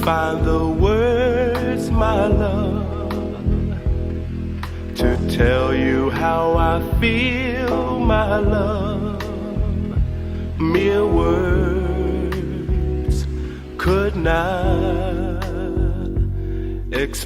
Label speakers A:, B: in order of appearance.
A: find the words, my love, to tell you how I feel, my love. Mere words could not express